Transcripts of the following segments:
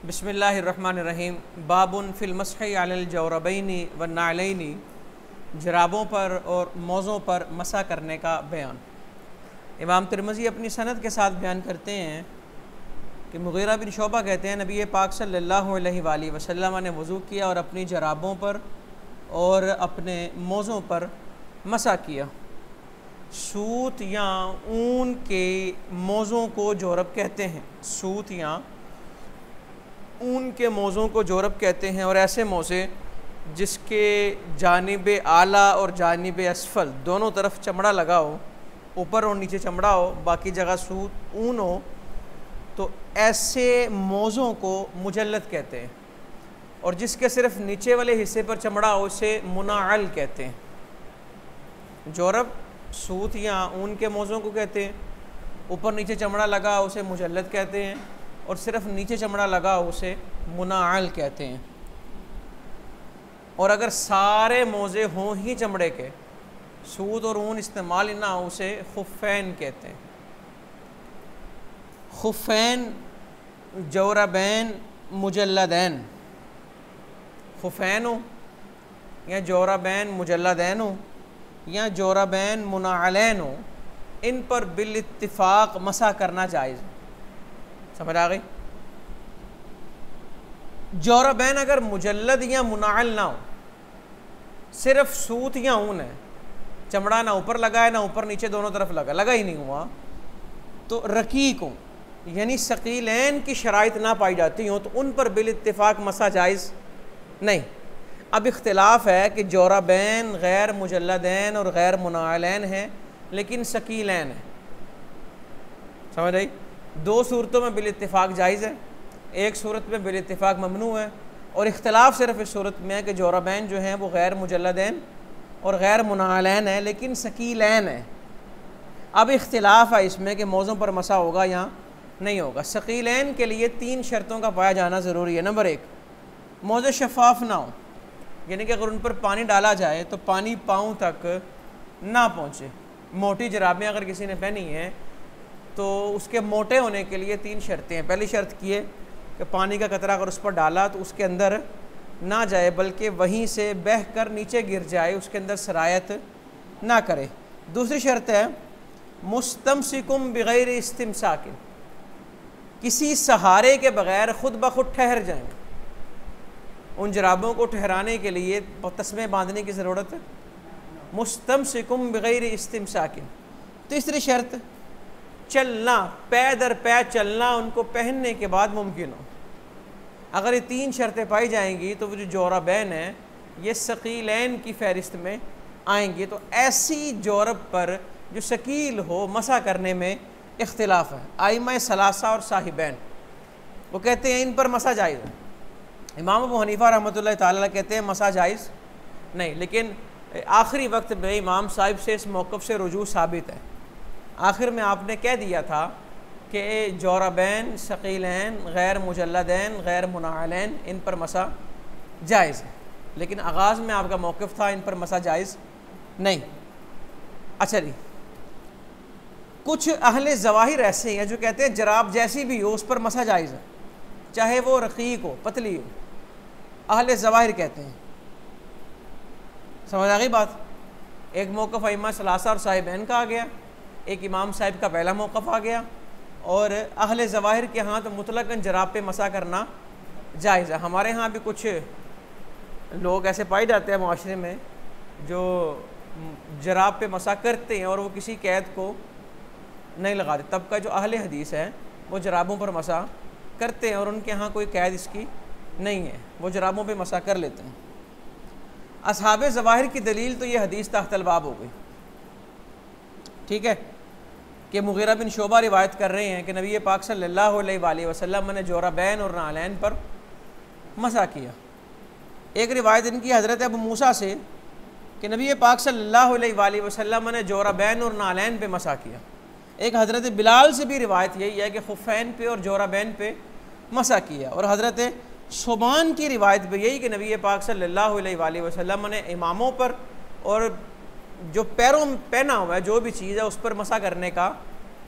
बिस्मिल्लाहिर्रहमानिर्रहीम। बाबुन फ़िल मस्ही अलल जौरबैनी व नालैनी, जराबों पर और मौज़ों पर मसा करने का बयान। इमाम तिरमिज़ी अपनी सनद के साथ बयान करते हैं कि मुग़ीरा बिन शोबा कहते हैं नबी पाक सल्लल्लाहु अलैहि वसल्लम ने वज़ू किया और अपनी जराबों पर और अपने मौज़ों पर मसा किया। सूत या ऊन के मौज़ों को जोरब कहते हैं। सूत या ऊन के मौज़ों को जोरब कहते हैं और ऐसे मौज़े जिसके जानिब आला और जानिब असफल दोनों तरफ चमड़ा लगा हो, ऊपर और नीचे चमड़ा हो, बाकी जगह सूत ऊन हो, तो ऐसे मौज़ों को मुजल्लद कहते हैं। और जिसके सिर्फ नीचे वाले हिस्से पर चमड़ा हो उसे मुनाअल कहते हैं। जोरब सूत या ऊन के मौज़ों को कहते हैं, ऊपर नीचे चमड़ा लगा हो उसे मुजल्लद कहते हैं, और सिर्फ नीचे चमड़ा लगा हो उसे मुनाअल कहते हैं। और अगर सारे मौज़े हों ही चमड़े के, सूत और ऊन इस्तेमाल ना हो, उसे खुफ़ैन कहते हैं। खुफ़ैन, जौरबैन, मुजल्लदैन। खुफ़ैन हो या जौरबैन मुजल्लदैन हो या जौरबैन मुनाअलैन हो, इन पर बिल इत्तिफ़ाक़ मसा करना जायज़ है। समझ आ गई? जौरबैन अगर मुजल्लद या मुनाअल ना हो, सिर्फ सूत या ऊन है, चमड़ा ना ऊपर लगा है ना ऊपर नीचे दोनों तरफ लगा ही नहीं हुआ, तो रकीक हो यानी सकीलैन की शराइत ना पाई जाती हो, तो उन पर बिल इत्तिफ़ाक़ मसा जायज़ नहीं। अब इख्तिलाफ़ है कि जौरबैन गैर मुजल्लदैन और गैर मुनाअलैन है लेकिन सकीलैन है। समझ आई? दो सूरतों में बिल इत्तिफ़ाक़ जायज़ है, एक सूरत में बिल इत्तिफ़ाक़ ममनू है, और इख्तिलाफ़ सिर्फ इस सूरत में है कि जौरबैन जो हैं वो गैर मुजल्लदैन और गैर मुनाअलैन है लेकिन सकीलैन है। अब इख्तिलाफ़ है इसमें कि मौज़ों पर मसा होगा या नहीं होगा। सकीलैन के लिए 3 शर्तों का पाया जाना ज़रूरी है। नंबर 1, मौज़े शफ़ाफ़ ना हो, यानी कि अगर उन पर पानी डाला जाए तो पानी पाँव तक ना पहुँचे। मोटी जराबें अगर किसी ने पहनी हैं तो उसके मोटे होने के लिए 3 शर्तें हैं। पहली शर्त की है कि पानी का कतरा अगर उस पर डाला तो उसके अंदर ना जाए बल्कि वहीं से बह कर नीचे गिर जाए, उसके अंदर सरायत ना करे। दूसरी शर्त है मुस्तमसिकुम बिगैर इस्तिमसाकिन, किसी सहारे के बग़ैर ख़ुद ब खुद ठहर जाएँ। उन जराबों को ठहराने के लिए तस्मे बांधने की ज़रूरत है। मुस्तमसिकुम बिगैर इस्तिमसाकिन। तीसरी शर्त चलना, पै दर पै चलना उनको पहनने के बाद मुमकिन हो। अगर ये 3 शर्तें पाई जाएंगी तो वो जो जौरबैन है ये सकीलैन की फ़हरिस्त में आएंगी। तो ऐसी जौरब पर जो शकील हो मसा करने में इख्तिलाफ़ है। आइमा सलासा और साहिबैन वो कहते हैं इन पर मसा जायज़ है। इमाम अबू हनीफ़ा रहमतुल्लाह ताला कहते हैं मसा जायज़ नहीं, लेकिन आखिरी वक्त में इमाम साहिब से इस मौक़िफ़ से रुजू साबित है। आखिर में आपने कह दिया था कि जौरबैन, सकीलैन, गैर मुजल्लदैन, गैर मुनाअलैन, इन पर मसा जायज़ है, लेकिन आगाज़ में आपका मौक़िफ़ था इन पर मसा जायज़ नहीं। अच्छा जी, कुछ अहले ज़वाहिर ऐसे हैं जो कहते हैं जराब जैसी भी हो उस पर मसा जायज़ है, चाहे वो रक़ीक हो पतली हो। अहले ज़वाहिर कहते हैं। समझ आ गई बात? एक मौक़िफ़ अइम्मा सलासा और साहिबैन का आ गया, एक इमाम साहिब का पहला मौक़िफ़ आ गया, और अहले ज़वाहिर के यहाँ तो मुतलक़न जराब पे मसा करना जायज़ है। हमारे यहाँ भी कुछ लोग ऐसे पाए जाते हैं माशरे में जो जराब पे मसा करते हैं और वो किसी कैद को नहीं लगाते। तब का जो अहले हदीस है वो जराबों पर मसा करते हैं और उनके यहाँ कोई कैद इसकी नहीं है, वो जराबों पे मसा कर लेते हैं। असहाबे ज़वाहिर की दलील तो ये हदीस तहतल बाब हो गई। ठीक है कि मुग़ीरा बिन शोबा रिवायत कर रहे हैं कि नबी पाक सल्लल्लाहु अलैहि वसल्लम ने जौरबैन और नालैन पर मसा किया। एक रिवायत इनकी हज़रत अबू मूसा से कि नबी पाक सल्लल्लाहु अलैहि वसल्लम ने जौरबैन और नालैन पे मसा किया। एक हज़रत बिलाल से भी रिवायत यही है कि खुफ़ैन पे और जौरबैन पे मसा किया। और हज़रत सुबान की रिवायत भी यही कि नबी पाक सल्लल्लाहु अलैहि वसल्लम ने इमामों पर और जो पैरों में पहना हुआ है जो भी चीज़ है उस पर मसा करने का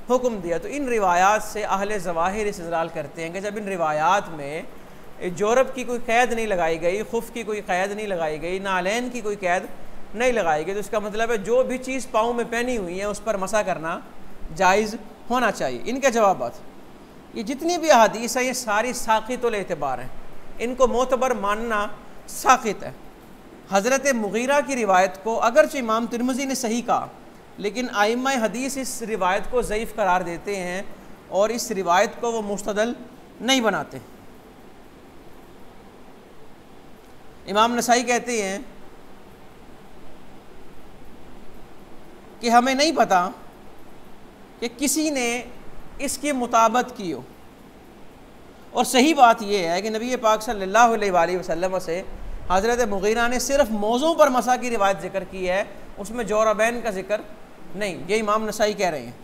हुक्म दिया। तो इन रिवायात से अहले ज़वाहिर इस्तेदलाल करते हैं कि जब इन रिवायात में जोरब की कोई क़ैद नहीं लगाई गई, खुफ की कोई क़ैद नहीं लगाई गई, नालैन की कोई क़ैद नहीं लगाई गई। तो इसका मतलब है जो भी चीज़ पाँव में पहनी हुई है उस पर मसा करना जायज़ होना चाहिए। इनके जवाबात, ये जितनी भी अहादीस हैं ये सारी साक़ितुल एतबार हैं, इनको मोतबर मानना साक़ित है। हज़रत मुग़ीरा की रिवायत को अगरचे इमाम तिरमिज़ी ने सही कहा, लेकिन आइम्मा हदीस इस रिवायत को ज़ईफ़ करार देते हैं और इस रिवायत को वो मुस्तदल नहीं बनाते। इमाम नसाई कहते हैं कि हमें नहीं पता कि किसी ने इसकी मुताबत की हो, और सही बात यह है कि नबी पाक सल्लल्लाहु अलैहि वसल्लम से हज़रत मुग़ीरा ने सिर्फ मौज़ों पर मसा की रिवायत ज़िक्र की है, उसमें जोराबैन का ज़िक्र नहीं। ये इमाम नसाई कह रहे हैं।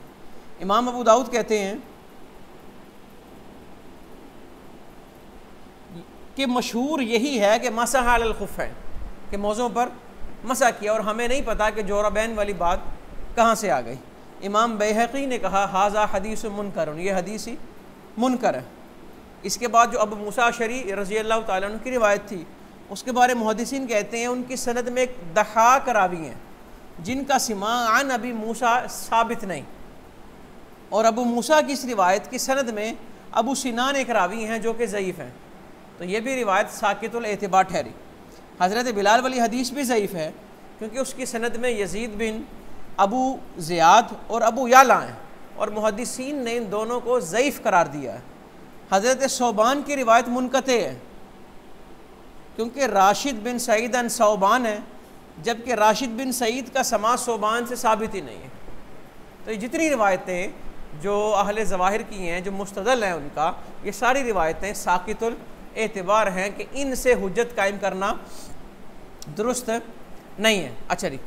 इमाम अबू दाऊद कहते हैं कि मशहूर यही है कि मसह अलल खुफ़ैन, कि मौज़ों पर मसा किया, और हमें नहीं पता कि जोराबैन वाली बात कहाँ से आ गई। इमाम बैहक़ी ने कहा हाज़ा हदीस मुनकर, ये हदीस ही मुनकर है। इसके बाद जो अबू मूसा अशरी रज़ी अल्लाह ताला अन्हु की रिवायत थी, उसके बारे मुहद्दिसीन कहते हैं उनकी सनद में एक दहाक रावी हैं जिनका सिमा अन अबी मूसा साबित नहीं, और अबू मूसा की इस रिवायत की सनद में अबू सिनान एक रावी हैं जो कि ज़ईफ़ हैं। तो ये भी रिवायत साक़ितुल एतबार ठहरी। हज़रत बिलाल वाली हदीस भी ज़ईफ़ है क्योंकि उसकी सनद में यज़ीद बिन अबू ज़ियाद और अबू याला हैं, और मुहद्दिसीन ने इन दोनों को ज़ईफ़ करार दिया है। हज़रत सौबान की रिवायत मुनक़ते है क्योंकि राशिद बिन सईद अन सौबान है, जबकि राशिद बिन सईद का समा सौबान से साबित ही नहीं है। तो ये जितनी रिवायतें जो अहले ज़वाहिर की हैं, जो मुस्तदल हैं उनका, ये सारी रिवायतें साक़ितुल एतबार हैं कि इनसे हुज्जत कायम करना दुरुस्त नहीं है। अच्छा जी,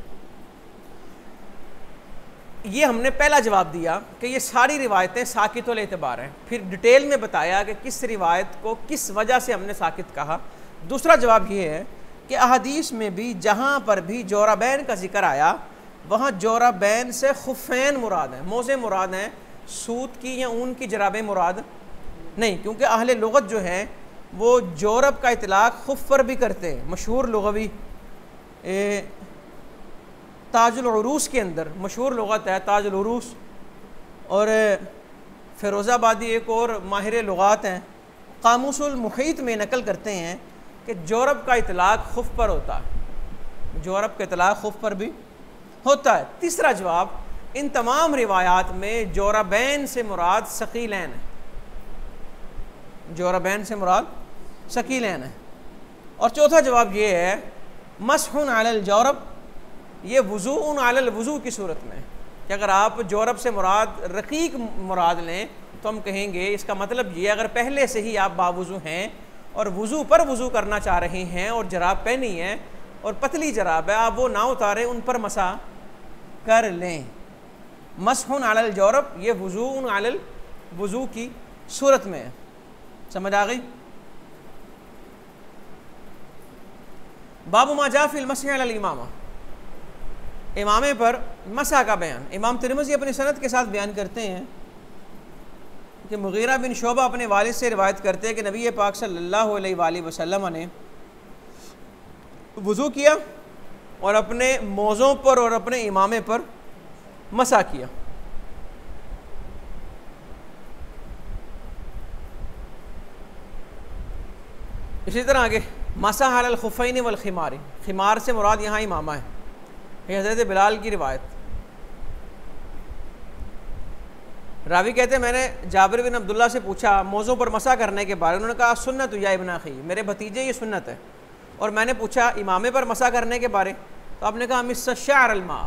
ये हमने पहला जवाब दिया कि ये सारी रिवायतें साक़ितुल एतबार हैं। फिर डिटेल में बताया कि किस रिवायत को किस वजह से हमने साक़ित कहा। दूसरा जवाब ये है कि अहादीस में भी जहाँ पर भी जोराबैन का जिक्र आया वहाँ जोराबैन से खुफ़ैन मुराद हैं, मोज़े मुराद हैं, सूत की या ऊन की जराबें मुराद नहीं, क्योंकि अहले लुग़त जो हैं वो जोरब का इतलाक़ खुफ़ पर भी करते हैं। मशहूर लुग़वी ताजुल उरूस के अंदर मशहूर लुग़त है ताजुल उरूस, और फ़िरोज़ाबादी एक और माहिर लुग़ात हैं, क़ामुसुल मुहीत में नकल करते हैं कि जोरब का इतलाक़ खुफ़ पर होता है, जोरब का इतलाक़ खुफ़ पर भी होता है। तीसरा जवाब, इन तमाम रिवायात में जोराबैन से मुराद सकीलैन है, जोराबैन से मुराद सकीलैन है। और चौथा जवाब ये है मसहुन अलल जोरब, ये वुज़ूउन अलल वुज़ू की सूरत में कि अगर आप जोरब से मुराद रकीक मुराद लें तो हम कहेंगे इसका मतलब ये, अगर पहले से ही आप बावुज़ू हैं और वुज़ू पर वुज़ू करना चाह रहे हैं और जराब पहनी है और पतली जराब है, आप वो ना उतारें, उन पर मसा कर लें। मसहुन अलल जोरब, ये वुज़ूउन अलल वुज़ू की सूरत में है। समझ आ गई? बाबु मा जा फिल मसह अलल इमामा, इमामे पर मसा का बयान। इमाम तिरमिज़ी अपनी सनद के साथ बयान करते हैं कि मुग़ीरा बिन शोबा अपने वालिद से रिवायत करते हैं कि नबी पाक सल्लल्लाहु अलैहि वसल्लम ने वुज़ू किया और अपने मौज़ों पर और अपने इमामे पर मसा किया। इसी तरह आगे मसा अलल खुफ़ैन वल खिमार, खिमार से मुराद यहाँ इमामा है। ये हज़रत बिलाल की रिवायत। रावी कहते हैं मैंने जाबिर बिन अब्दुल्ला से पूछा मौज़ों पर मसा करने के बारे में, उन्होंने कहा सुन्नत या इब्न अखी, मेरे भतीजे ये सुन्नत है। और मैंने पूछा इमामे पर मसा करने के बारे, तो आपने कहा मिस शअर अल मा,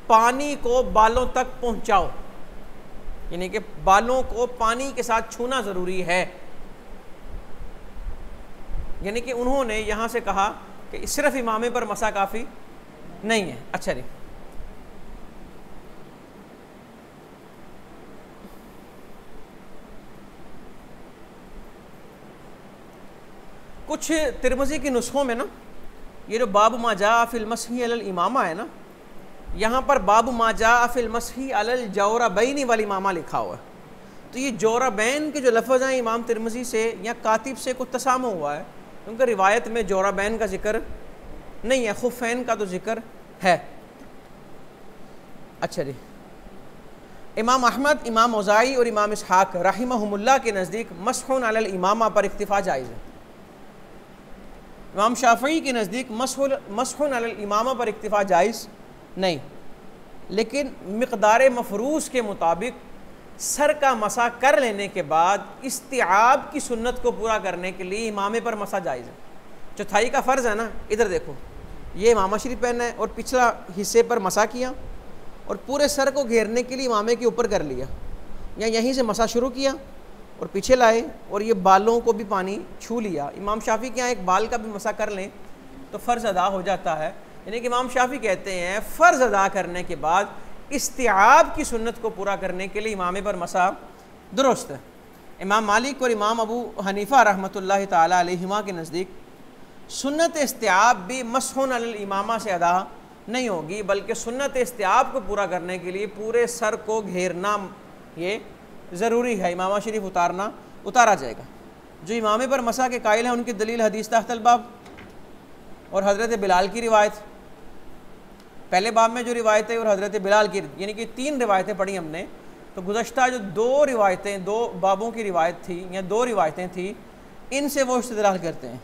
पानी को बालों तक पहुँचाओ, यानी कि बालों को पानी के साथ छूना ज़रूरी है। यानी कि उन्होंने यहाँ से कहा कि सिर्फ इमामे पर मसा काफ़ी नहीं है। अच्छा जी, कुछ तिरमिज़ी की नुस्खों में ना ये जो बाबु मा जा फिल मसही अलल इमामा है ना, यहाँ पर बाबु मा जा फिल मसही अलल जोराबैनी वाली इमामा लिखा हुआ है। तो ये जोराबैन के जो लफ्ज़ हैं इमाम तिरमिज़ी से या कातिब से कुछ तसामो हुआ है, क्योंकि रिवायत में जोराबैन का जिक्र नहीं है, खुफ़ैन का तो जिक्र है। अच्छा जी, इमाम अहमद, इमाम औज़ाई और इमाम इसहाक़ रहिमहुमुल्लाह के नज़दीक मसहुन अलल इमामा पर इक्तिफ़ा जायज़ है। इमाम शाफ़ई के नज़दीक मसहुन अलल इमामा पर इक्तिफ़ा जायज़ नहीं, लेकिन मिक़दार मफ़रूज़ के मुताबिक सर का मसा कर लेने के बाद इस्तिआब की सुन्नत को पूरा करने के लिए इमामे पर मसा जायज़ है। चौथाई का फ़र्ज़ है ना, इधर देखो, ये इमामा शरीफ पहनना है और पिछला हिस्से पर मसा किया और पूरे सर को घेरने के लिए इमामे के ऊपर कर लिया, या यहीं से मसा शुरू किया और पीछे लाए और ये बालों को भी पानी छू लिया। इमाम शाफ़ी के यहाँ एक बाल का भी मसा कर लें तो फ़र्ज़ अदा हो जाता है। यानी कि इमाम शाफ़ी कहते हैं फ़र्ज़ अदा करने के बाद इस्तिआब की सुन्नत को पूरा करने के लिए इमामे पर मसा दुरुस्त है। इमाम मालिक और इमाम अबू हनीफ़ा रहमतुल्लाहि ताला अलैहिमा के नज़दीक सुन्नत इस्तिआब भी मसहुन अलल इमामा से अदा नहीं होगी, बल्कि सुन्नत इस्तिआब को पूरा करने के लिए पूरे सर को घेरना ये ज़रूरी है, इमामा शरीफ उतारा जाएगा। जो इमामे पर मसा के कायल हैं उनकी दलील हदीस तहतल बाब और हज़रत बिलाल की रिवायत, पहले बाब में जो रिवायत है और हज़रत बिलाल की, यानी कि 3 रिवायतें पढ़ी हमने। तो गुज़श्ता जो 2 रिवायतें, 2 बाबों की रिवायत थी या 2 रिवायतें थी, इनसे वो इस्तिदलाल करते हैं।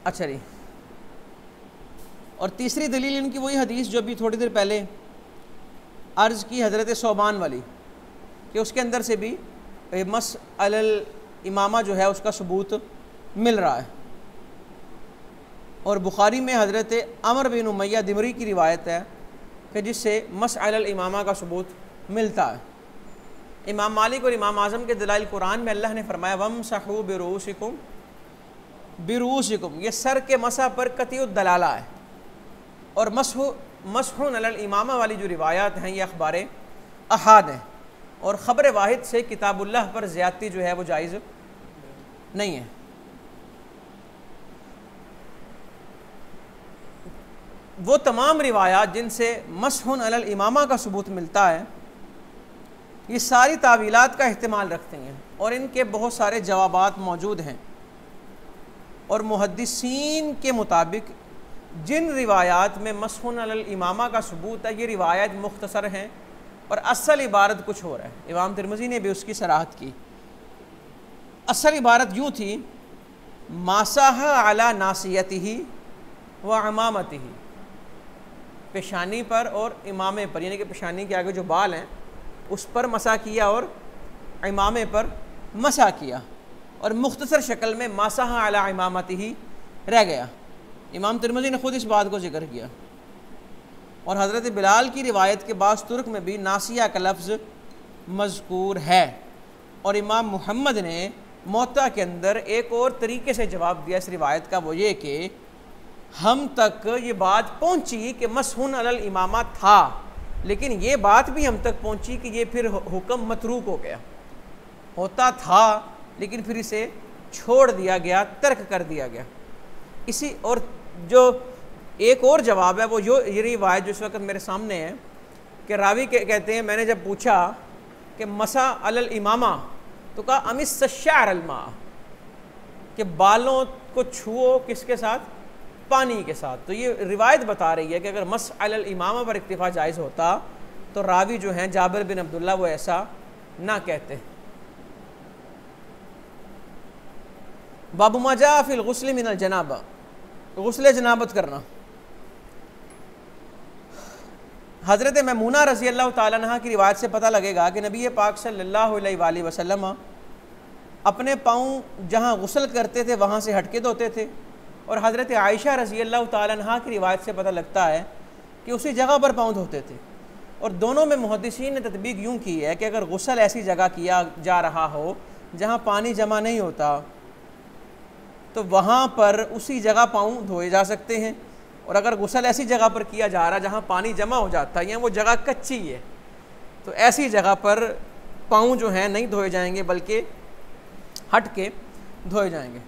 अच्छा जी, और तीसरी दलील इनकी वही हदीस जो अभी थोड़ी देर पहले अर्ज़ की हज़रत सौबान वाली, कि उसके अंदर से भी मस अलल इमामा जो है उसका सबूत मिल रहा है। और बुखारी में हज़रत अमर बिन उमैया दिमरी की रिवायत है कि जिससे मस अलल इमामा का सबूत मिलता है। इमाम मालिक और इमाम आज़म के दलाइल कुरान में अल्लाह ने फरमाया वमसहू बिरूसिकुम, ये सर के मसा पर कतिउद दलाला है। और मसहुन अलल इमामा वाली जो रिवायात हैं ये अखबार अहाद हैं और ख़बर वाहिद से किताबुल्लाह पर ज़्यादती जो है वो जायज़ नहीं है। वो तमाम रिवायात जिनसे मसहुन अलल इमामा का सबूत मिलता है ये सारी तावीलात का इहतिमाल रखते हैं और इनके बहुत सारे जवाबात मौजूद हैं। और मुहद्दिसीन के मुताबिक जिन रिवायात में मसहुन अलल इमामा का सबूत है ये रिवायत मुख्तसर हैं और असल इबारत कुछ और है। इमाम तिरमिज़ी ने भी उसकी सराहत की। असल इबारत यूँ थी मासाह अला नासियतिही व अमामतिही, पेशानी पर और इमामे पर, यानी कि पेशानी के आगे जो बाल हैं उस पर मसा किया और इमामे पर मसा किया, और मुख्तसर शक्ल में मासाह अला इमामतिही रह गया। इमाम तिरमिज़ी ने ख़ुद इस बात को जिक्र किया। और हज़रत बिलाल की रिवायत के बाद तुर्क में भी नासिया का लफ्ज़ मज़कूर है। और इमाम मुहम्मद ने मोता के अंदर एक और तरीके से जवाब दिया इस रिवायत का, वो ये कि हम तक ये बात पहुँची कि मसहुन अलल इमामा था, लेकिन ये बात भी हम तक पहुँची कि ये फिर हुक्म मतरूक हो गया, होता था लेकिन फिर इसे छोड़ दिया गया, तर्क कर दिया गया। इसी और जो एक और जवाब है वो ये रिवायत जो इस वक्त मेरे सामने है कि रावी कहते हैं मैंने जब पूछा कि मसा अलल इमामा तो कहा अमिस शअर अलमा, कि बालों को छुओ किसके साथ, पानी के साथ। तो ये रिवायत बता रही है कि अगर मस अलल इमामा पर इक्तिफा जायज़ होता तो रावी जो हैं जाबिर बिन अब्दुल्ला वो ऐसा ना कहते। बाबू मजा फिल गुस्ल मिनल जनाबा, गुस्ल जनाबत करना। हज़रत मैमूना रज़ी अल्लाह ताला अन्हा की रिवायत से पता लगेगा कि नबी पाक सल्लल्लाहु अलैहि वसल्लम अपने पाँव जहाँ गुस्ल करते थे वहाँ से हटके धोते थे। और हज़रत आयशा रज़ी अल्लाह ताला अन्हा की रिवायत से पता लगता है कि उसी जगह पर पाँव धोते थे। और दोनों में मुहद्दिसीन ने तदबीक यूँ की है कि अगर गुस्ल ऐसी जगह किया जा रहा हो जहाँ पानी जमा नहीं होता तो वहाँ पर उसी जगह पाँव धोए जा सकते हैं। और अगर गुस्ल ऐसी जगह पर किया जा रहा है जहाँ पानी जमा हो जाता है या वो जगह कच्ची है तो ऐसी जगह पर पाँव जो हैं नहीं धोए जाएंगे बल्कि हट के धोए जाएंगे।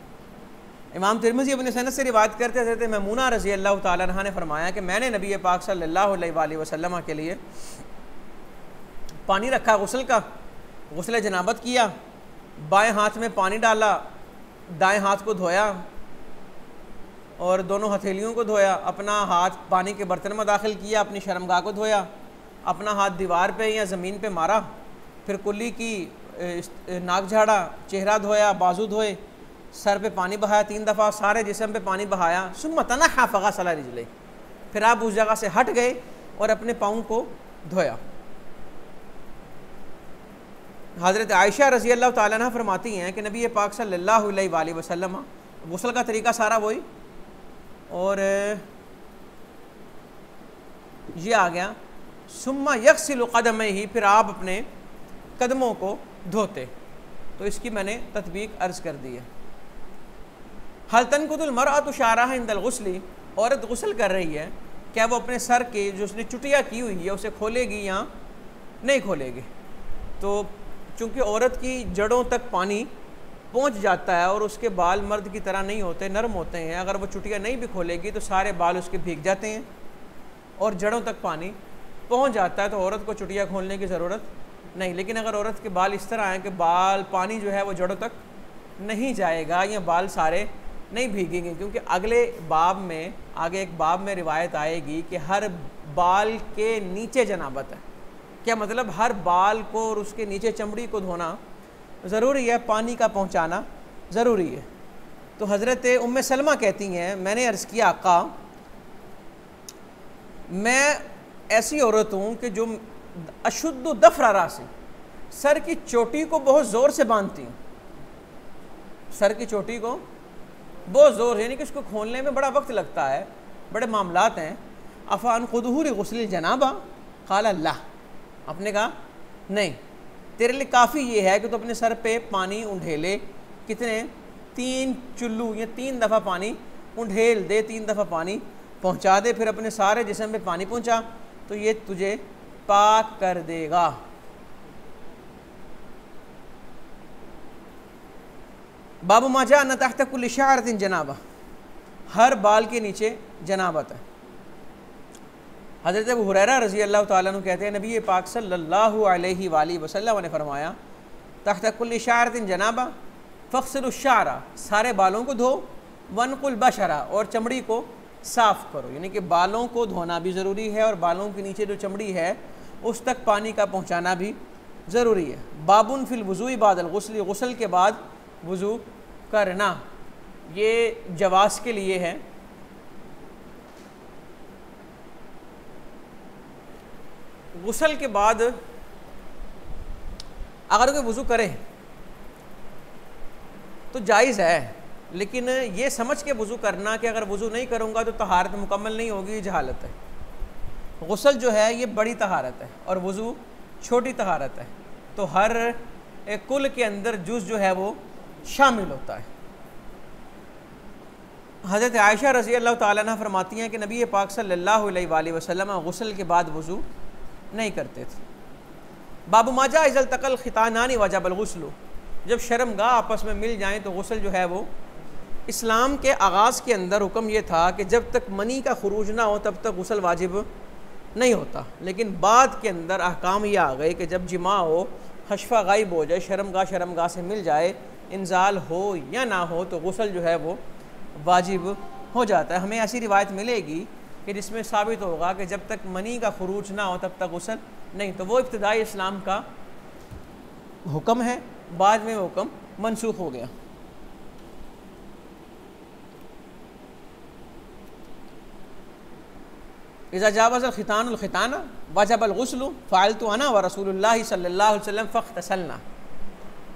इमाम तिरमिज़ी अपने सनद से रिवायत करते हज़रत मैमूना रज़ी अल्लाह ताला अन्हा ने फरमाया कि मैंने नबी पाक सल्लल्लाहु अलैहि वसल्लम के लिए पानी रखा गुस्ल का, गुस्ल जनाबत किया, बाएं हाथ में पानी डाला, दाएं हाथ को धोया और दोनों हथेलियों को धोया, अपना हाथ पानी के बर्तन में दाखिल किया, अपनी शर्मगाह को धोया, अपना हाथ दीवार पे या ज़मीन पे मारा, फिर कुल्ली की नाक झाड़ा, चेहरा धोया, बाजू धोए, सर पे पानी बहाया 3 दफ़ा, सारे जिस्म पे पानी बहाया। सुम्मा तनहा फग़सल रिजलैहि, फिर आप उस जगह से हट गए और अपने पाँव को धोया। हज़रत आयशा रज़ी अल्लाह ताला अन्हा फरमाती हैं कि नबी पाक सल्लल्लाहु अलैहि वसल्लम गुस्ल का तरीका सारा वही, और ये आ गया सुम्मा यग़सिलु क़दमैहि, फिर आप अपने कदमों को धोते। तो इसकी मैंने तत्बीक अर्ज़ कर दी है। हल तनकुदुल मरअतु शारहा इंदल गुस्ली, औरत गुस्ल कर रही है, क्या वो अपने सर के जो उसने चुटिया की हुई है उसे खोलेगी या नहीं खोलेगी? तो चूँकि औरत की जड़ों तक पानी पहुंच जाता है और उसके बाल मर्द की तरह नहीं होते, नरम होते हैं, अगर वो चुटिया नहीं भी खोलेगी तो सारे बाल उसके भीग जाते हैं और जड़ों तक पानी पहुंच जाता है, तो औरत को चुटिया खोलने की ज़रूरत नहीं। लेकिन अगर औरत के बाल इस तरह आए कि बाल पानी जो है वो जड़ों तक नहीं जाएगा या बाल सारे नहीं भीगेंगे, क्योंकि अगले बाब में आगे एक बाब में रिवायत आएगी कि हर बाल के नीचे जनाबत है। क्या मतलब? हर बाल को और उसके नीचे चमड़ी को धोना ज़रूरी है, पानी का पहुंचाना ज़रूरी है। तो हज़रत उम्मे सलमा कहती हैं, मैंने अर्ज़ किया आका, मैं ऐसी औरत हूँ कि जो अशुद्ध दफ़रा रासी, सर की चोटी को बहुत ज़ोर से बांधती हूँ, सर की चोटी को बहुत ज़ोर, यानी कि उसको खोलने में बड़ा वक्त लगता है, बड़े मामलात हैं। अफ़ान खुदूर गुस्ल जनाबा, क़ाल अल्लाह, आपने कहा नहीं, तेरे लिए काफ़ी ये है कि तो अपने सर पे पानी उंडेले, कितने? 3 चुल्लू या 3 दफ़ा पानी उंडेल दे, 3 दफ़ा पानी पहुंचा दे, फिर अपने सारे जिस्म पे पानी पहुंचा, तो ये तुझे पाक कर देगा। बाबू माजा न तहत कुल्लि शाअरतिन जनाबा, हर बाल के नीचे जनाबत है। हज़रत अबू हुरैरा रज़ी अल्लाह ताला अन्हु कहते हैं, नबी पाक सल्लल्लाहु अलैहि वसल्लम ने फरमाया, तहत कुल्लि शाअरतिन जनाबा फ़ग़सिलु शाअरा, सारे बालों को धो, वनकुल बशरा, और चमड़ी को साफ़ करो। यानी कि बालों को धोना भी ज़रूरी है और बालों के नीचे जो चमड़ी है उस तक पानी का पहुँचाना भी ज़रूरी है। बाबुन फिल वज़ूइ बादल गुस्ल, गुस्ल के बाद वज़ू करना, ये जवाज़ के लिए है। गुस्ल के बाद अगर कोई वज़ू करे तो जायज़ है, लेकिन ये समझ के वज़ू करना कि अगर वज़ू नहीं करूँगा तो तहारत मुकम्मल नहीं होगी, जहालत है। गुस्ल जो है ये बड़ी तहारत है और वज़ू छोटी तहारत है, तो हर एक कुल के अंदर जुज़ जो है वो शामिल होता है। हज़रत आयशा रज़ी अल्लाह ताला अन्हा फरमाती हैं कि नबी पाक सल्लल्लाहु अलैहि वसल्लम गुस्ल के बाद वज़ू नहीं करते थे। बाबू माजा इज़ल तकल खितानानी वजबल गुस्ल, जब शर्मगाह आपस में मिल जाएँ तो गुस्ल जो है वो, इस्लाम के आगाज़ के अंदर हुक्म ये था कि जब तक मनी का खुरूज ना हो तब तक गुस्ल वाजिब नहीं होता, लेकिन बाद के अंदर अहकाम ये आ गए कि जब जिमा हो, हशफा गायब हो जाए, शर्मगाह से मिल जाए, इंजाल हो या ना हो, तो गुस्ल जो है वो वाजिब हो जाता है। हमें ऐसी रिवायत मिलेगी कि जिसमें साबित होगा कि जब तक मनी का खुरूज ना हो तब तक गुस्ल नहीं, तो वो इब्तिदाई इस्लाम का हुक्म है, बाद में वो हुक्म मनसूख हो गया। इज़ा जावज़ ख़ितानुल ख़िताना वजबल गुस्लु फ़अलतु अना व रसूलुल्लाह सल्लल्लाहु अलैहि वसल्लम फ़ख्तसलना।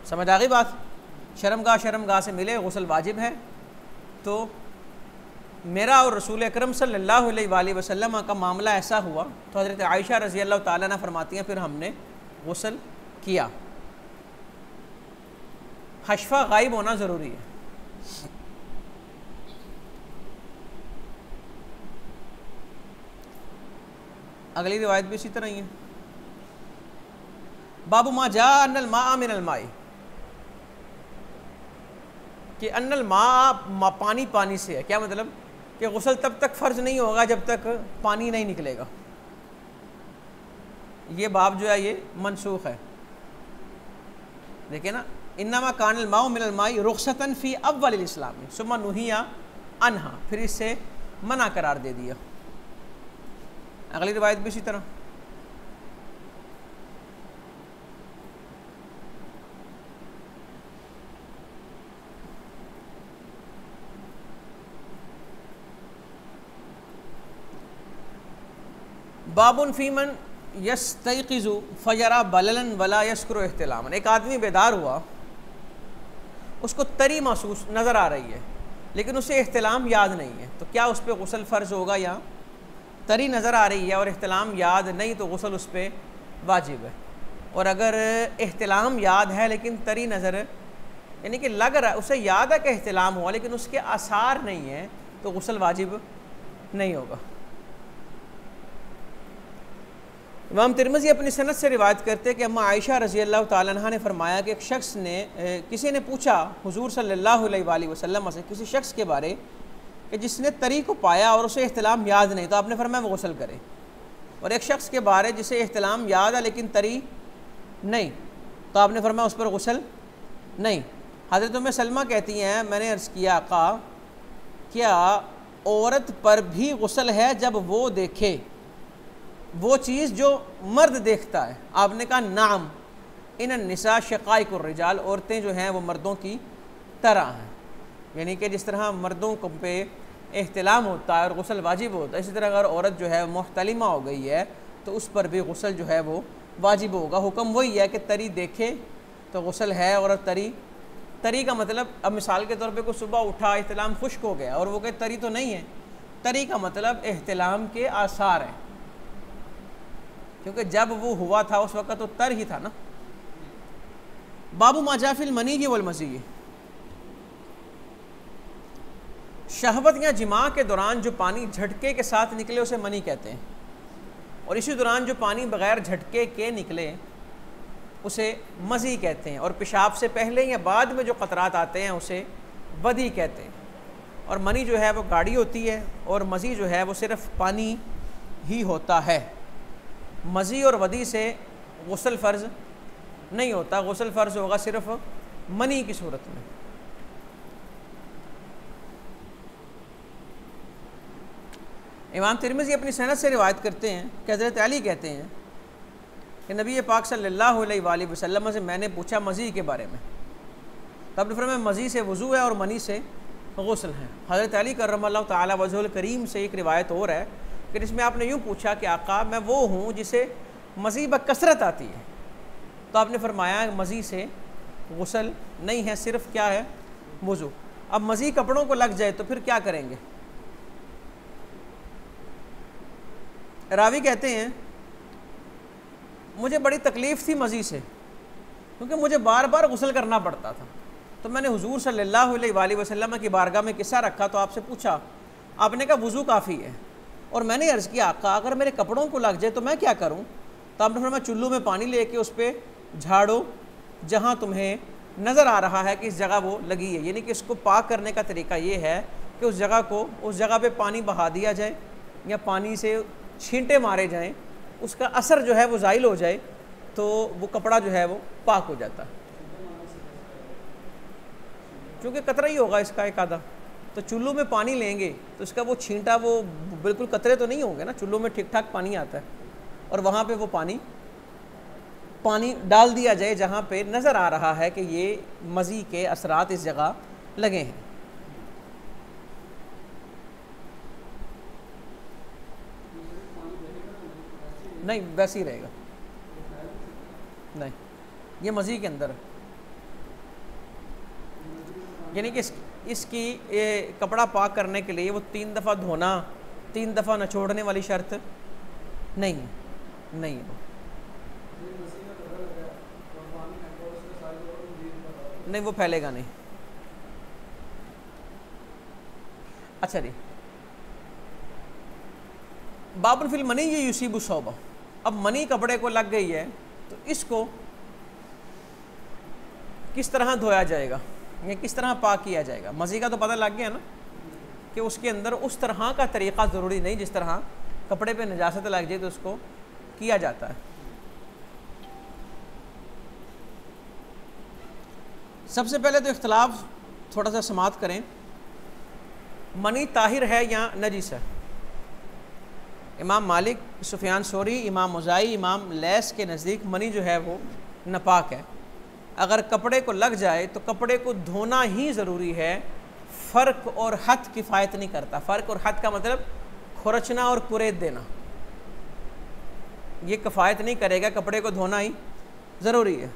समझ आ गई बात? शर्मगाह से मिले, गुस्ल वाजिब है, तो मेरा और रसूल अकरम सल्लल्लाहु अलैहि वसल्लम का मामला ऐसा हुआ, तो हज़रत आयशा रज़ी अल्लाह ताला अन्हा फरमाती हैं, फिर हमने गुस्ल किया। हशफा गायब होना ज़रूरी है। अगली रिवायत भी इसी तरह ही है। बाबू मा जा अन्नल मा मिनल माई, कि अन्नल पानी पानी से है, क्या मतलब कि गुस्ल तब तक फ़र्ज नहीं होगा जब तक पानी नहीं निकलेगा। ये बाब जो है ये मनसूख है। देखिए ना, इन्नमा कानल माउ मिनल माई रुखसतन फ़ी अव्वलिल इस्लाम सुम्मा नुहिया अनहा, फिर इससे मना करार दे दिया। अगली रिवायत भी इसी तरह, बाबुन फ़ीमन यस्तयक़िज़ु फ़यरा बललन वला यस्कुरु इहतिलामन। एक आदमी बेदार हुआ, उसको तरी महसूस नज़र आ रही है लेकिन उसे इहतिलाम याद नहीं है, तो क्या उस पर गुस्ल फ़र्ज़ होगा? या तरी नज़र आ रही है और इहतिलाम याद नहीं तो गुस्ल उस पर वाजिब है। और अगर इहतिलाम याद है लेकिन तरी नज़र, यानी कि लग रहा है उसे याद है कि इहतिलाम हुआ लेकिन उसके आसार नहीं है, तो गुस्ल वाजिब नहीं होगा। इमाम तिरमिज़ी अपनी सनद से रिवायत करते हैं कि अम्मा आयशा रज़ी अल्लाह ताला अन्हा ने फरमाया कि एक शख्स ने किसी ने पूछा हुज़ूर सल्लल्लाहु अलैहि वसल्लम से किसी शख्स के बारे कि जिसने तरी को पाया और उसे इहतिलाम याद नहीं, तो आपने फरमाया वो गुस्ल करे। और एक शख्स के बारे जिसे इहतिलाम याद है लेकिन तरी नहीं, तो आपने फरमाया उस पर गुस्ल नहीं। हज़रत उम्मे सलमा कहती हैं मैंने अर्ज़ किया आका क्या औरत पर भी गुस्ल है जब वो देखे वो चीज़ जो मर्द देखता है? आपने कहा नाम, इन निसा शक़ाइक़ुर रिजाल, औरतें जो हैं वो मर्दों की तरह हैं, यानी कि जिस तरह मर्दों को पे एहतिलाम होता है और गुस्ल वाजिब होता है, इसी तरह अगर औरत जो है मुहतलिमा हो गई है तो उस पर भी गुस्ल जो है वो वाजिब होगा। हुक्म वही है कि तरी देखे तो गुस्ल है, और तरी का मतलब, अब मिसाल के तौर पे कोई सुबह उठा एहतिलाम खुश्क हो गया और वो कहे तरी तो नहीं है, तरी का मतलब एहतिलाम के आसार हैं, क्योंकि जब वो हुआ था उस वक़्त तो तर ही था ना। बाबू माजाफिल मनी वल मज़ी, शहवत या जिमा के दौरान जो पानी झटके के साथ निकले उसे मनी कहते हैं, और इसी दौरान जो पानी बग़ैर झटके के निकले उसे मज़ी कहते हैं, और पेशाब से पहले या बाद में जो क़तरात आते हैं उसे वदी कहते हैं। और मनी जो है वो गाढ़ी होती है और मज़ी जो है वो सिर्फ़ पानी ही होता है। मज़ी और वदी से गुस्ल फ़र्ज़ नहीं होता, गुस्ल फ़र्ज़ होगा सिर्फ़ मनी की सूरत में। इमाम तिरमिज़ी अपनी सनद से रिवायत करते हैं कि हज़रत अली कहते हैं कि नबी पाक सल्लल्लाहु अलैहि वसल्लम से मैंने पूछा मज़ी के बारे में, तब फरमाया मज़ी से वज़ू है और मनी से गुस्ल है। हज़रत अली करमल्लाहु तआला वजहुल करीम से एक रिवायत और है कि इसमें आपने यूँ पूछा कि आका मैं वो हूँ जिसे मज़ी बकसरत आती है, तो आपने फरमाया मज़ी से गुस्ल नहीं है, सिर्फ़ क्या है वज़ू। अब मज़ी कपड़ों को लग जाए तो फिर क्या करेंगे? रावी कहते हैं मुझे बड़ी तकलीफ़ थी मज़ी से, क्योंकि मुझे बार बार गुस्ल करना पड़ता था, तो मैंने हुज़ूर सल्लल्लाहु अलैहि वसल्लम की बारगाह में किस्सा रखा, तो आपसे पूछा, आपने कहा वज़ू काफ़ी है, और मैंने अर्ज़ किया आका अगर मेरे कपड़ों को लग जाए तो मैं क्या करूं? तो आपने फरमाया चुल्लू में पानी लेके उस पर झाड़ो जहां तुम्हें नज़र आ रहा है कि इस जगह वो लगी है, यानी कि इसको पाक करने का तरीका ये है कि उस जगह पे पानी बहा दिया जाए या पानी से छींटे मारे जाएं, उसका असर जो है वो ज़ाइल हो जाए, तो वो कपड़ा जो है वो पाक हो जाता है। क्योंकि कतरा ही होगा इसका एक आधा, तो चुल्लू में पानी लेंगे तो इसका वो छींटा वो बिल्कुल कतरे तो नहीं होंगे ना, चुल्लू में ठीक ठाक पानी आता है, और वहाँ पे वो पानी डाल दिया जाए जहाँ पे नज़र आ रहा है कि ये मज़ी के असरात इस जगह लगे हैं। नहीं वैसे ही रहेगा, नहीं ये मज़ी के अंदर, यानी कि इसकी कपड़ा पाक करने के लिए वो 3 दफ़ा धोना, 3 दफ़ा नचोड़ने वाली शर्त नहीं है। नहीं वो फैलेगा नहीं। अच्छा जी, बाबुल फिल मनी ये युसीबु सौबा, अब मनी कपड़े को लग गई है तो इसको किस तरह धोया जाएगा? ये किस तरह पाक किया जाएगा? मज़ी का तो पता लग गया ना कि उसके अंदर उस तरह का तरीक़ा ज़रूरी नहीं जिस तरह कपड़े पे नजासत लग जाए तो उसको किया जाता है। सबसे पहले तो इख्तलाफ थोड़ा सा समात करें, मनी ताहिर है या नजीस है? इमाम मालिक, सुफियान सोरी, इमाम मुज़ाई, इमाम लैस के नज़दीक मनी जो है वो नापाक है। अगर कपड़े को लग जाए तो कपड़े को धोना ही ज़रूरी है, फ़र्क और हद किफ़ायत नहीं करता। फ़र्क और हद का मतलब खुरचना और कुरेद देना, ये किफ़ायत नहीं करेगा, कपड़े को धोना ही ज़रूरी है।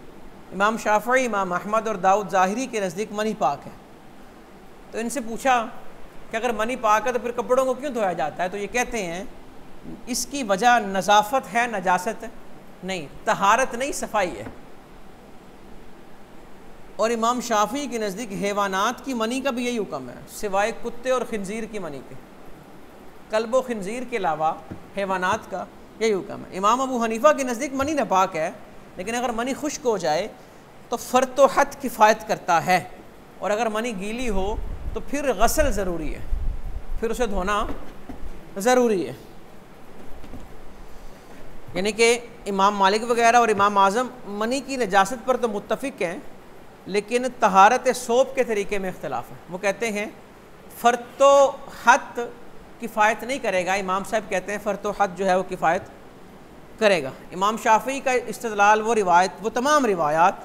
इमाम शाफ़ई, इमाम अहमद और दाऊद ज़ाहिरी के नज़दीक मनी पाक है। तो इनसे पूछा कि अगर मनी पाक है तो फिर कपड़ों को क्यों धोया जाता है? तो ये कहते हैं इसकी वजह नज़ाफ़त है, नजासत नहीं, तहारत नहीं, सफाई है। और इमाम शाफ़ी के नज़दीक हैवानात की मनी का भी यही हुक्म है, सिवाय कुत्ते और खिंजीर की मनी के, कल्ब व खिंजीर के अलावा हैवानात का यही हुक्म है। इमाम अबू हनीफ़ा के नज़दीक मनी नापाक है, लेकिन अगर मनी खुश्क हो जाए तो फ़र्त व हद किफ़ायत करता है, और अगर मनी गीली हो तो फिर गसल ज़रूरी है, फिर उसे धोना ज़रूरी है। यानी कि इमाम मालिक वगैरह और इमाम आज़म मनी की नजासत पर तो मुत्तफ़िक हैं, लेकिन तहारत सोप के तरीके में इख्तलाफ है। वो कहते हैं फ़र्तो हद किफ़ायत नहीं करेगा, इमाम साहब कहते हैं फ़र्तो हद जो है वो किफ़ायत करेगा। इमाम शाफ़ी का इस्तिदलाल वो रिवायत, वो तमाम रिवायात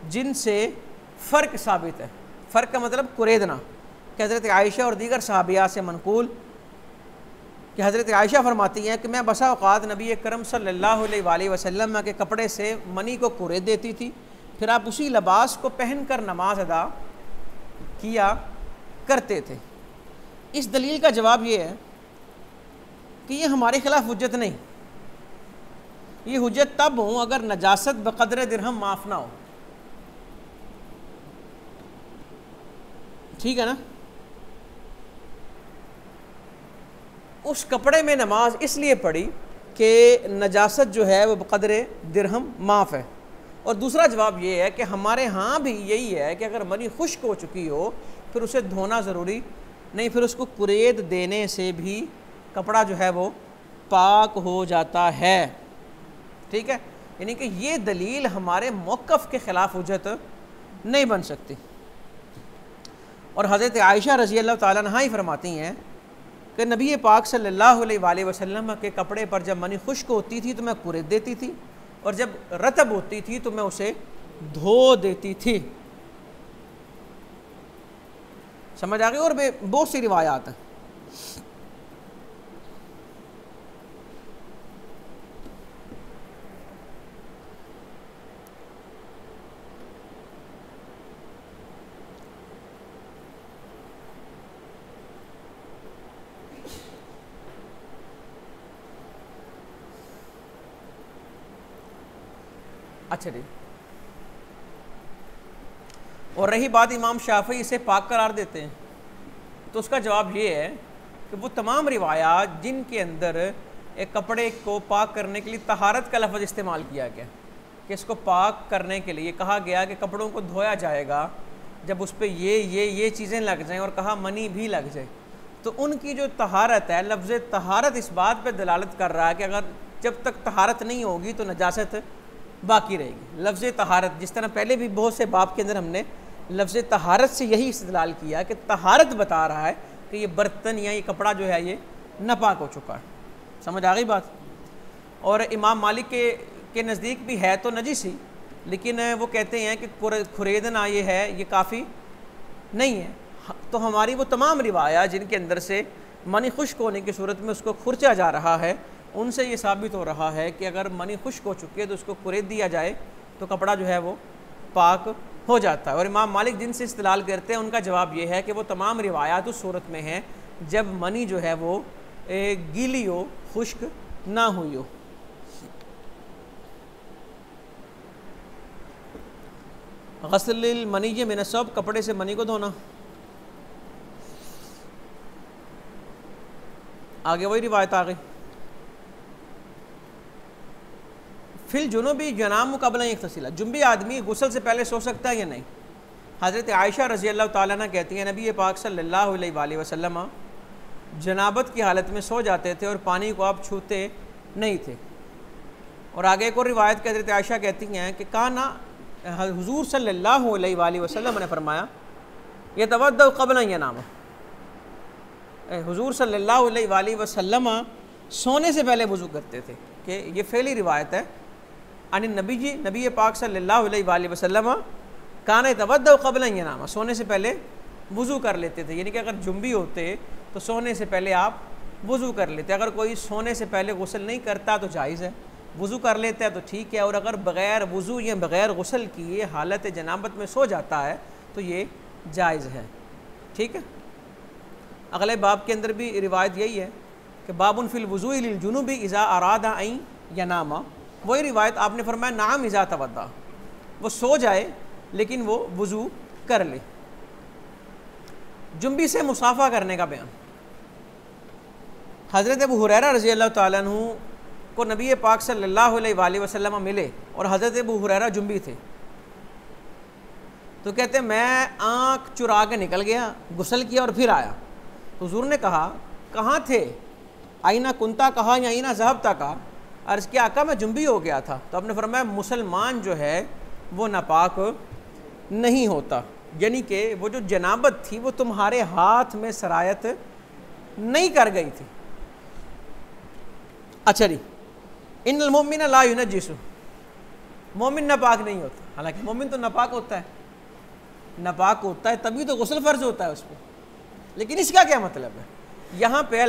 जिनसे फ़र्क साबित है, फ़र्क का मतलब कुरेदना, कि हज़रत आयशा और दीगर सहाबिया से मनकूल कि हज़रत आयशा फरमाती हैं कि मैं बसा औक़ात नबी करम सल्लल्लाहु अलैहि वसल्लम के कपड़े से मनी को कुरेद देती थी, फिर आप उसी लिबास को पहन कर नमाज अदा किया करते थे। इस दलील का जवाब ये है कि ये हमारे खिलाफ हुज्जत नहीं, ये हुज्जत तब हो अगर नजासत बक़द्र दिरहम माफ़ ना हो। ठीक है ना? उस कपड़े में नमाज इसलिए पढ़ी कि नजासत जो है वो बक़द्र दिरहम माफ़ है। और दूसरा जवाब ये है कि हमारे यहाँ भी यही है कि अगर मनी खुश्क हो चुकी हो फिर उसे धोना ज़रूरी नहीं, फिर उसको कुरेद देने से भी कपड़ा जो है वो पाक हो जाता है। ठीक है, यानी कि ये दलील हमारे मौक़िफ़ के ख़िलाफ़ हुज्जत नहीं बन सकती। और हज़रत आयशा रज़ी अल्लाह ताला अन्हा ही फरमाती हैं कि नबी पाक सल्लल्लाहु अलैहि वसल्लम के कपड़े पर जब मनी खुश्क होती थी तो मैं कुरेद देती थी, और जब रतब होती थी तो मैं उसे धो देती थी। समझ आ गई? और बहुत सी रिवायात हैं। अच्छा जी, और रही बात इमाम शाफ़ी इसे पाक करार देते हैं, तो उसका जवाब ये है कि वो तमाम रिवायात जिनके अंदर एक कपड़े को पाक करने के लिए तहारत का लफ्ज़ इस्तेमाल किया गया, कि इसको पाक करने के लिए कहा गया कि कपड़ों को धोया जाएगा जब उस पर ये चीज़ें लग जाएं, और कहा मनी भी लग जाए, तो उनकी जो तहारत है, लफ्ज़ तहारत इस बात पर दलालत कर रहा है कि अगर जब तक तहारत नहीं होगी तो नजासत बाकी रहेगी। लफ्ज़ तहारत, जिस तरह पहले भी बहुत से बाब के अंदर हमने लफ्ज़ तहारत से यही इस्तेदलाल किया कि तहारत बता रहा है कि ये बर्तन या ये कपड़ा जो है ये नापाक हो चुका है। समझ आ गई बात? और इमाम मालिक के नज़दीक भी है तो नजिस ही, लेकिन वो कहते हैं कि खुरेदना ये है, ये काफ़ी नहीं है। तो हमारी वो तमाम रिवायात जिनके अंदर से मनी खुश्क होने की सूरत में उसको खुरचा जा रहा है, उनसे ये साबित हो रहा है कि अगर मनी खुश्क हो चुकी है तो उसको कुरेद दिया जाए तो कपड़ा जो है वो पाक हो जाता है। और इमाम मालिक जिनसे इस्तिलाल करते हैं उनका जवाब ये है कि वो तमाम रिवायात उस सूरत में हैं जब मनी जो है वो गीली हो, खुश्क ना हुई हो। गस्ल मनी मिन सब, कपड़े से मनी को धोना। आगे वही रिवायत आ गई। फिल जुनूबी जनाम मुकाबला एक तसीला, जुम्बी आदमी गुस्ल से पहले सो सकता है या नहीं? हज़रत आयशा रज़ी अल्लाह ताला अन्हा कहती हैं नबी पाक सल्लल्लाहु अलैहि वसल्लम जनाबत की हालत में सो जाते थे और पानी को आप छूते नहीं थे। और आगे एक और रिवायत के हज़रत आयशा कहती हैं कि काना हुज़ूर सल्लल्लाहु अलैहि वसल्लम ने फरमाया ये तवद्दउ क़ब्ल अन यनाम, हुज़ूर सल्लल्लाहु अलैहि वसल्लम सोने से पहले वज़ू करते थे। कि ये फ़ेली रिवायत है अन नबी पाक सल्लल्लाहु अलैहि वसल्लम काना तवद्दउ क़ब्ल अन यनाम, सोने से पहले वज़ू कर लेते थे। यानी कि अगर जुम्बी होते तो सोने से पहले आप वज़ू कर लेते। अगर कोई सोने से पहले गुस्ल नहीं करता तो जायज़ है, वज़ू कर लेता है तो ठीक है। और अगर बग़ैर वज़ू या बग़ैर गुस्ल किए हालत जनाबत में सो जाता है तो ये जायज़ है। ठीक है। अगले बाब के अंदर भी रिवायत यही है कि बाबुन फिल वज़ू लिल जुनूबी इज़ा अरादा अन यनामा, वही रिवायत आपने फरमाया नाम इज़ा तवद्दा, वो सो जाए लेकिन वो वज़ू कर ले। जुम्बी से मुसाफ़ा करने का बयान। हज़रत अबू हुरैरा रज़ी अल्लाह ताला अन्हु को नबी पाक सल्लल्लाहु अलैहि वसल्लम मिले और हज़रत अबू हुरैरा जुम्बी थे। तो कहते मैं आँख चुरा के निकल गया, गुस्ल किया और फिर आया। तो हुज़ूर ने कहा कहाँ थे, आईना कुंता कहा या आईना ज़हबता कहा। अर्ज़ किया आका मैं जुम्बी हो गया था। तो आपने फरमाया मुसलमान जो है वो नापाक नहीं होता, यानी कि वो जो जनाबत थी वो तुम्हारे हाथ में सरायत नहीं कर गई थी। अच्छा जी, इन्नल मोमिन ला युनज्जिसु, मोमिन नापाक नहीं होता। हालांकि मोमिन तो नापाक होता है, नापाक होता है तभी तो गुस्ल फ़र्ज होता है उस पर। लेकिन इसका क्या मतलब है यहाँ पे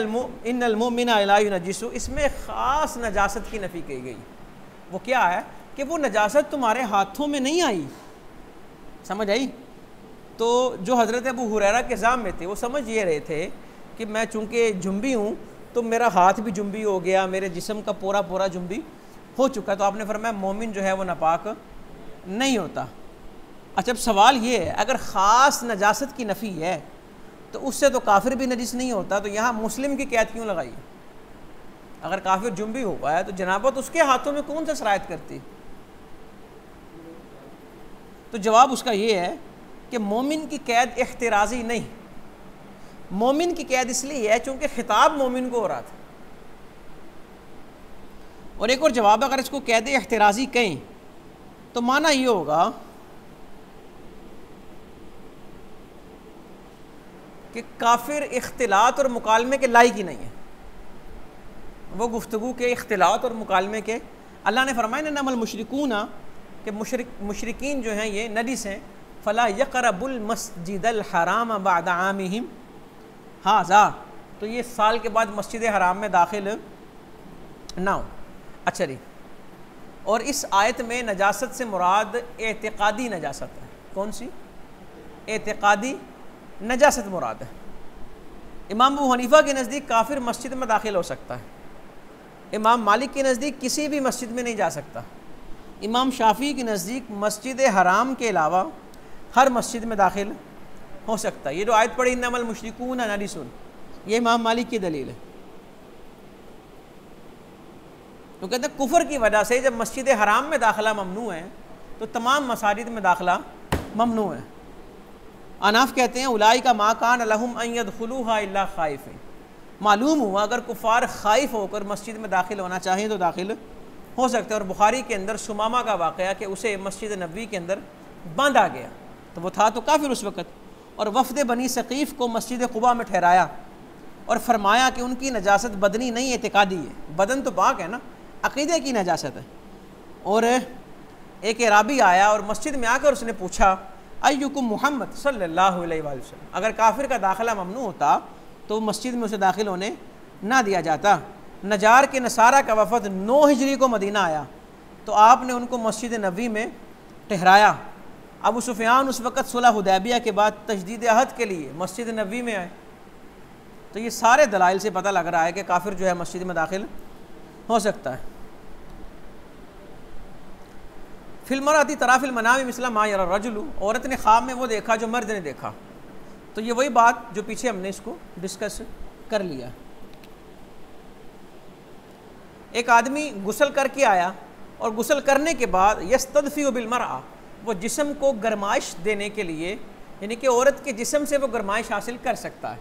इन्नल मोमिन ला युनज्जिसु, इसमें ख़ास नजासत की नफ़ी की गई। वो क्या है कि वो नजासत तुम्हारे हाथों में नहीं आई, समझ आई। तो जो हज़रत अबू हुरैरा के ज़ाम में थे वो समझ ये रहे थे कि मैं चूँकि जुम्बी हूँ तो मेरा हाथ भी जुम्बी हो गया, मेरे जिस्म का पूरा जुम्बी हो चुका। तो आपने फरमाया मोमिन जो है वो नापाक नहीं होता। अच्छा अब सवाल ये है अगर ख़ास नजासत की नफ़ी है तो उससे तो काफिर भी नजिस नहीं होता, तो यहाँ मुस्लिम की कैद क्यों लगाई? अगर काफिर जुम्बी हुआ है तो जनाबत उसके हाथों में कौन सा शरायत करती? तो जवाब उसका ये है कि मोमिन की कैद इख्तिराजी नहीं, मोमिन की कैद इसलिए है चूँकि खिताब मोमिन को हो रहा था। और एक और जवाब अगर इसको कैद इख्तिराजी कहें तो माना ये होगा कि काफिर इख्तिलात और मुकालमे के लायक ही नहीं है, वो गुफ्तगू के इख्तिलात और मुकालमे के। अल्लाह ने फरमाया नमल मुशरिकूना कि मुशरिकीन जो हैं ये नजिस हैं, फ़ला यक़रबुल मस्जिदल हराम बाद आमिहिम हाज़ा, तो ये साल के बाद मस्जिद हराम में दाखिल ना हो। अच्छा जी, और इस आयत में नजासत से मुराद एतिक़ादी नजासत है। कौन सी? एतिक़ादी नजासत मुराद है। इमाम अबू हनीफ़ा के नज़दीक काफिर मस्जिद में दाखिल हो सकता है, इमाम मालिक के नज़दीक किसी भी मस्जिद में नहीं जा सकता, इमाम शाफ़ी के नज़दीक मस्जिद हराम के अलावा हर मस्जिद में दाखिल हो सकता है। ये जो आयत पढ़ी इन्नमल मुशरिकून नजिसुन, ये इमाम मालिक की दलील है। तो कहते हैं कुफर की वजह से जब मस्जिद हराम में दाखिला ममनू है तो तमाम मसाजिद में दाखिला ममनू है। अनाफ कहते हैं उलाई का माकान लहुम अन यदखुलूहा इल्ला खाइफिन, मालूम हुआ अगर कुफार खाइफ होकर मस्जिद में दाखिल होना चाहें तो दाखिल हो सकते हैं। और बुखारी के अंदर सुमामा का वाक़या कि उसे मस्जिद नबवी के अंदर बांधा गया, तो वो था तो काफिर उस वक़्त, और वफ़द बनी सक़ीफ़ को मस्जिद क़ुबा में ठहराया और फरमाया कि उनकी नजासत बदनी नहीं एतिक़ादी है, बदन तो पाक है ना, अक़ीदे की नजासत है। और एक अराबी आया और मस्जिद में आकर उसने पूछा अय्युकुम मोहम्मद सल्लल्लाहु अलैहि वसल्लम, अगर काफिर का दाखिला ममनू होता तो मस्जिद में उसे दाखिल होने ना दिया जाता। नजार के नसारा का वफ़द 9 हिजरी को मदीना आया तो आपने उनको मस्जिद नबवी में ठहराया। अबू सुफियान उस वक़्त सुलह हुदैबिया के बाद तजदीद अहद के लिए मस्जिद नबवी में आए। तो ये सारे दलाइल से पता लग रहा है कि काफिर जो है मस्जिद में दाखिल हो सकता है। फिल्मराती तराफिल मनामी मिसला मा यरा रजुलु, औरत ने ख्वाब में वो देखा जो मर्द ने देखा। तो ये वही बात जो पीछे हमने इसको डिस्कस कर लिया। एक आदमी गुस्ल करके आया और गुस्ल करने के बाद यस्तदफ़ी बिल मरआ, वो जिस्म को गरमाइश देने के लिए, यानी कि औरत के जिस्म से वो गरमाइश हासिल कर सकता है।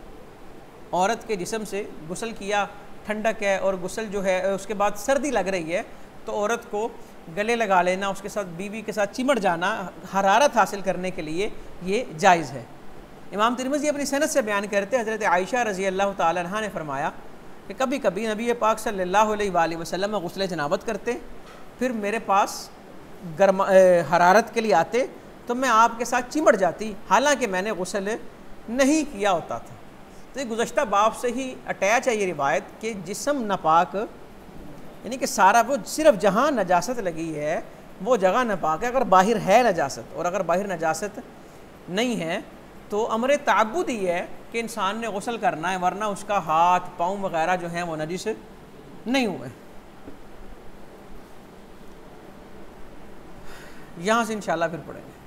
औरत के जिस्म से गुस्ल किया, ठंडक है और गुस्ल जो है उसके बाद सर्दी लग रही है, तो औरत को गले लगा लेना, उसके साथ बीवी के साथ चिमट जाना हरारत हासिल करने के लिए ये जायज़ है। इमाम तिरमिज़ी अपनी सनद से बयान करते हज़रत आयशा रज़ी अल्लाह ताला अन्हा ने फरमाया कि कभी कभी नबी पाक सल्लल्लाहु अलैहि वसल्लम गुस्ल जनाबत करते, फिर मेरे पास हरारत के लिए आते तो मैं आपके साथ चिमट जाती, हालांकि मैंने गुस्ल नहीं किया होता था। तो ये गुज़श्ता बाब से ही अटैच है ये रिवायत कि जिस्म नापाक, यानी कि सारा वो सिर्फ जहाँ नजासत लगी है वो जगह नापाक है। अगर बाहर है नजासत और अगर बाहर नजासत नहीं है तो अमर ताबुद ही है कि इंसान ने गुस्ल करना है, वरना उसका हाथ पाँव वगैरह जो हैं वो नजिस नहीं हुए। यहाँ से इंशाल्लाह फिर पढ़ेंगे।